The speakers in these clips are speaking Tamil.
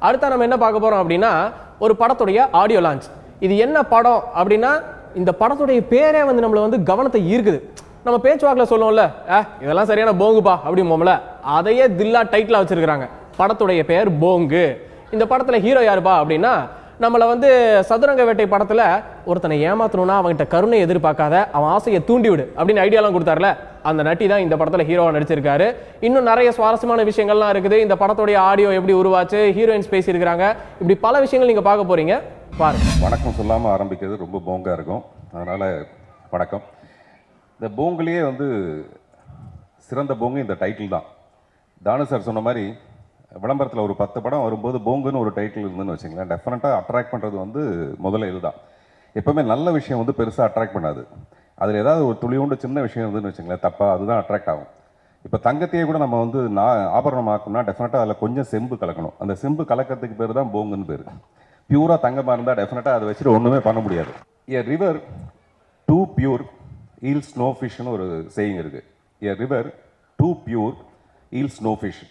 அடுத்த நம்ம என்ன பார்க்க போறோம் அப்படின்னா ஒரு படத்துடைய ஆடியோ லான்ச். இது என்ன படம் அப்படின்னா இந்த படத்துடைய பேரே வந்து நம்மள வந்து கவனத்தை ஈர்க்குது. நம்ம பேச்சுவாக்கில் சொல்லுவோம்ல, இதெல்லாம் சரியான போங்குப்பா அப்படிம்போம்ல, அதையே தில்லா டைட்டிலா வச்சிருக்காங்க. படத்துடைய பெயர் போங்கு. இந்த படத்துல ஹீரோ யாருப்பா அப்படின்னா, நம்மளை வந்து சதுரங்க வேட்டை படத்துல ஒருத்தனை ஏமாத்தணும்னா அவன்கிட்ட கருணை எதிர்பார்க்காத, அவன் ஆசையை தூண்டி விடு அப்படின்னு ஐடியாலாம் கொடுத்தாருல, அந்த நட்டி தான் இந்த படத்துல ஹீரோவா நடிச்சிருக்காரு. இன்னும் நிறைய சுவாரஸ்யமான விஷயங்கள்லாம் இருக்குது. இந்த படத்துடைய ஆடியோ எப்படி உருவாச்சு, ஹீரோயின்ஸ் பேசி இருக்கிறாங்க, இப்படி பல விஷயங்கள் நீங்க பார்க்க போறீங்க. பாருங்க. வணக்கம் சொல்லாம ஆரம்பிக்கிறது ரொம்ப போங்கா இருக்கும், அதனால வணக்கம். இந்த போங்குலேயே வந்து சிறந்த போங்கு இந்த டைட்டில் தான். தானு சார் சொன்ன மாதிரி விளம்பரத்தில் ஒரு 10 படம் வரும்போது போங்குன்னு ஒரு டைட்டில் இருந்துன்னு வச்சுங்களேன், டெஃபினட்டாக அட்ராக்ட் பண்ணுறது வந்து முதல்ல இதுதான். எப்போவுமே நல்ல விஷயம் வந்து பெருசாக அட்ராக்ட் பண்ணாது, அதில் ஏதாவது ஒரு துளியோண்டு சின்ன விஷயம் இருந்துன்னு வச்சுங்களேன், தப்பாக அதுதான் அட்ராக்ட் ஆகும். இப்போ தங்கத்தையே கூட நம்ம வந்து ஆபரணம் ஆக்கணும்னா டெஃபினட்டாக அதில் கொஞ்சம் செம்பு கலக்கணும். அந்த செம்பு கலக்கிறதுக்கு பேர் தான் போங்குன்னு பேர். பியூராக தங்கமாக இருந்தால் டெஃபினட்டாக அதை வச்சுட்டு ஒன்றுமே பண்ண முடியாது. A river too pure yields no ஃபிஷ்னு ஒரு சேயிங் இருக்குது. A river too pure yields no fish.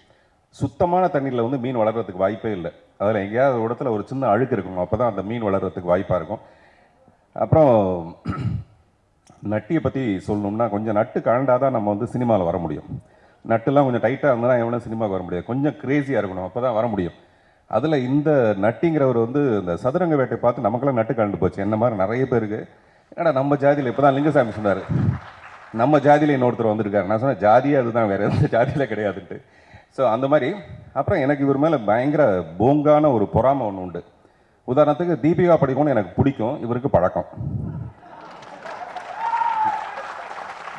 சுத்தமான தண்ணீரில் வந்து மீன் வளர்கிறதுக்கு வாய்ப்பே இல்லை. அதில் எங்கேயாவது ஒரு இடத்துல ஒரு சின்ன அழுக்கு இருக்கணும், அப்போ தான் அந்த மீன் வளர்கிறதுக்கு வாய்ப்பாக இருக்கும். அப்புறம் நட்டியை பற்றி சொல்லணும்னா, கொஞ்சம் நட்டு கழண்டாதான் தான் நம்ம வந்து சினிமாவில் வர முடியும். நட்டுலாம் கொஞ்சம் டைட்டாக இருந்தால் எவனும் சினிமாவுக்கு வர முடியாது, கொஞ்சம் கிரேஸியாக இருக்கணும், அப்போ தான் வர முடியும். அதில் இந்த நட்டிங்கிறவர் வந்து இந்த சதுரங்க வேட்டை பார்த்து நமக்கெல்லாம் நட்டு கலந்து போச்சு. என்ன மாதிரி நிறைய பேருக்கு, ஏன்னா நம்ம ஜாதியில் இப்போ தான் லிங்கசாமி சொன்னார், நம்ம ஜாதியில் இன்னொருத்தர் வந்திருக்காரு. நான் சொன்னேன் ஜாதியே அதுதான், வேறு எந்த ஜாதியில் கிடையாதுன்ட்டு. ஸோ அந்த மாதிரி. அப்புறம் எனக்கு இவர் மேலே பயங்கர போங்கான ஒரு பொறாமை ஒன்று உண்டு. உதாரணத்துக்கு தீபிகா படுகோன்னு எனக்கு பிடிக்கும், இவருக்கு பழக்கம்.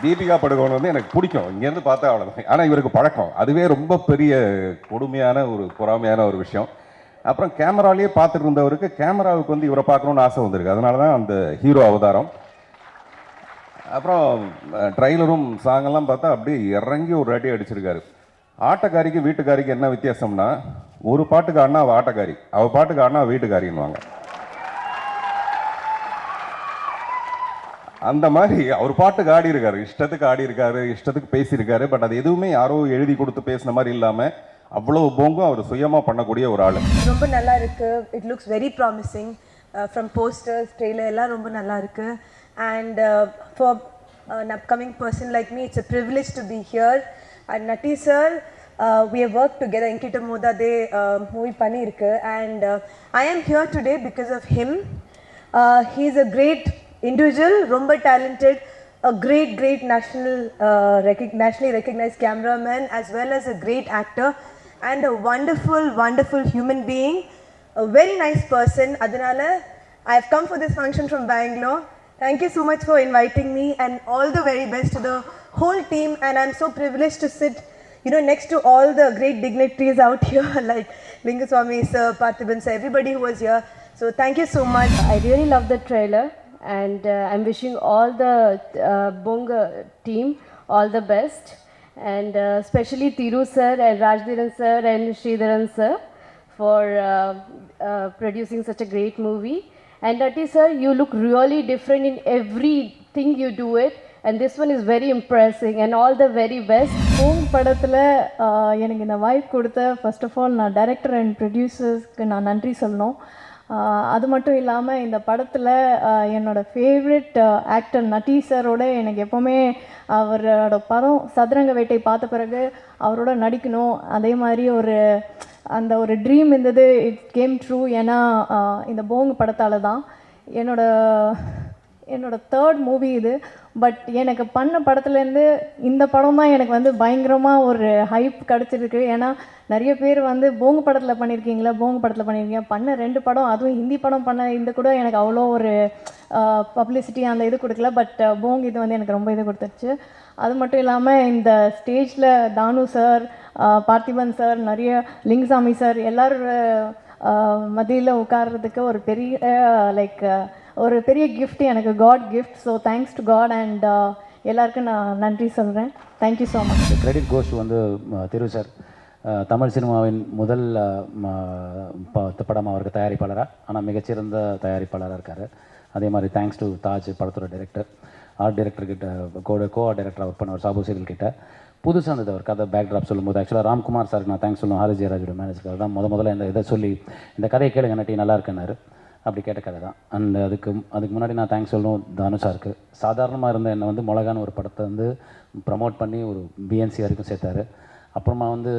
தீபிகா படுகோன் வந்து எனக்கு பிடிக்கும், இங்கேருந்து பார்த்தா அவ்வளோதான், ஆனால் இவருக்கு பழக்கம். அதுவே ரொம்ப பெரிய கொடுமையான ஒரு பொறாமையான ஒரு விஷயம். அப்புறம் கேமராலேயே பார்த்துட்டு இருந்தவருக்கு கேமராவுக்கு வந்து இவரை பார்க்கணுன்னு ஆசை வந்திருக்கு, அதனால தான் அந்த ஹீரோ அவதாரம். அப்புறம் ட்ரைலரும் சாங்கெல்லாம் பார்த்தா அப்படியே இறங்கி ஒரு அடி அடிச்சிருக்காரு. ஆட்டக்காரிக்கு வீட்டுக்காரிக்கு என்ன வித்தியாசம்னா, ஒரு பாட்டுக்கு ஆடினா அவள் ஆட்டக்காரி, அவள் பாட்டுக்கு ஆடினா வீட்டுக்காரின்னுவாங்க. அந்த மாதிரி அவர் பாட்டுக்கு ஆடி இருக்காரு, இஷ்டத்துக்கு ஆடி இருக்காரு, இஷ்டத்துக்கு பேசியிருக்காரு. பட் அது எதுவுமே யாரோ எழுதி கொடுத்து பேசின மாதிரி இல்லாமல் அவ்வளவு போங்கும் அவர் சுயமாக பண்ணக்கூடிய ஒரு ஆள். ரொம்ப நல்லா இருக்கு. It looks very promising. From posters, trailer எல்லாம் ரொம்ப நல்லா இருக்கு. And for an upcoming person like me, it's a privilege to be here. And Natti sir, we have worked together. Inkita Moda de movie pani irukku, and I am here today because of him. He is a great individual, romba talented, a great nationally recognized cameraman, as well as a great actor and a wonderful human being, a very nice person. Adanala I have come for this function from Bangalore. Thank you so much for inviting me, and all the very best to the whole team. And I'm so privileged to sit, next to all the great dignitaries out here like Lingaswamy sir, Parthiban sir, everybody who was here. So thank you so much. I really love the trailer, and I'm wishing all the Bonga team all the best, and especially Thiru sir and Rajdiran sir and Sridharan sir for producing such a great movie. And Natti sir, you look really different in everything you do it, and this one is very impressive, and all the very best. போங் படத்தில் எனக்கு இந்த வாய்ப்பு கொடுத்த ஃபர்ஸ்ட் ஆஃப் ஆல் நான் டைரக்டர் அண்ட் ப்ரொடியூசர்ஸ்க்கு நான் நன்றி சொல்லணும். அது மட்டும் இல்லாமல் இந்த படத்தில் என்னோடய ஃபேவரட் ஆக்டர் நட்டி சாரோட எனக்கு எப்போவுமே அவரோட படம் சதுரங்க வேட்டை பார்த்த பிறகு அவரோட நடிக்கணும், அதே மாதிரி அந்த ஒரு ட்ரீம் இருந்தது. It came true. ஏன்னா இந்த போங் படத்தால் தான் என்னோட தேர்ட் மூவி இது. பட் எனக்கு பண்ண படத்துலேருந்து இந்த படம் தான் எனக்கு வந்து பயங்கரமாக ஒரு ஹைப் கிடச்சிருக்கு. ஏன்னா நிறைய பேர் வந்து போங்கு படத்தில் பண்ணியிருக்கீங்களா, போங்கு படத்தில் பண்ணியிருக்கீங்க, பண்ண 2 படம், அதுவும் ஹிந்தி படம் பண்ண இந்த கூட எனக்கு அவ்வளோ ஒரு பப்ளிசிட்டி அந்த இது கொடுக்கல. பட் போங் இது வந்து எனக்கு ரொம்ப இது கொடுத்துருச்சு. அது மட்டும் இல்லாமல் இந்த ஸ்டேஜில் தானு சார், பார்த்திபன் சார், நிறைய லிங்கசாமி சார் எல்லாரும் மத்தியில் உட்கார்றதுக்கு ஒரு பெரிய கிஃப்ட் எனக்கு, God gift. So thanks to God, and எல்லாருக்கும் நான் நன்றி சொல்கிறேன். Thank you so much. Credit goes வந்து திரு சார். தமிழ் சினிமாவின் முதல் படம் அவருக்கு தயாரிப்பாளராக, ஆனால் மிகச்சிறந்த தயாரிப்பாளராக இருக்கார். அதே மாதிரி தேங்க்ஸ் டு தாஜ், படத்தோட டைரக்டர், ஆர்ட் டைரக்டர்கிட்ட கோ ஆர்ட் டைரக்டர் ஒர்க் பண்ணவர் சாபு சீரியல் கிட்ட, புதுசாக இருந்தது அவர் கதை பேக்ட்ராப் சொல்லும்போது. ஆக்சுவலாக ராம்குமார் சாருக்கு நான் தேங்க்ஸ் சொல்லணும், ஹாரிஸ் ஜெயராஜோட மேனேஜர் தான் முதல்ல இந்த இதை சொல்லி இந்த கதையை கேளுங்க நட்டி நல்லா இருக்குன்னாரு. அப்படி கேட்ட கதை தான். அண்ட் அதுக்கு முன்னாடி நான் தேங்க்ஸ் சொல்லணும் தானு சாருக்கு. சாதாரணமாக இருந்த என்னை வந்து மிளகான்னு ஒரு படத்தை வந்து ப்ரமோட் பண்ணி ஒரு பிஎன்சி வரைக்கும் சேர்த்தாரு. அப்புறமா வந்து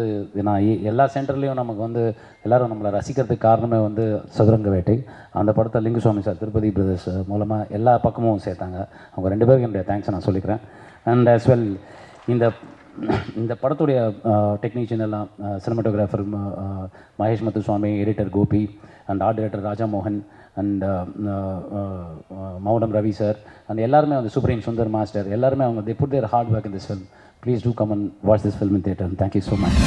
நான் எல்லா சென்டர்லேயும் நமக்கு வந்து எல்லோரும் நம்மளை ரசிக்கிறதுக்கு காரணமே வந்து சதுரங்க வேட்டை. அந்த படத்தை லிங்குசுவாமி சார் திருப்பதி பிரதர்ஸ் மூலமாக எல்லா பக்கமும் சேர்த்தாங்க. அவங்க 2 பேருக்கு என்னுடைய தேங்க்ஸை நான் சொல்லிக்கிறேன். அண்ட் ஆஸ் வெல் இந்த படத்துடைய டெக்னீஷியன் எல்லாம் cinematographer Mahesh Muthuswamy, editor Gopi and art director Raja மோகன் அண்ட் மௌனம் ரவி சார் அண்ட் எல்லாருமே வந்து சுப்ரீம் சுந்தர் மாஸ்டர் எல்லாருமே அவங்க they put their hard work in this film. Please do come and watch this film in theatre and thank you so much.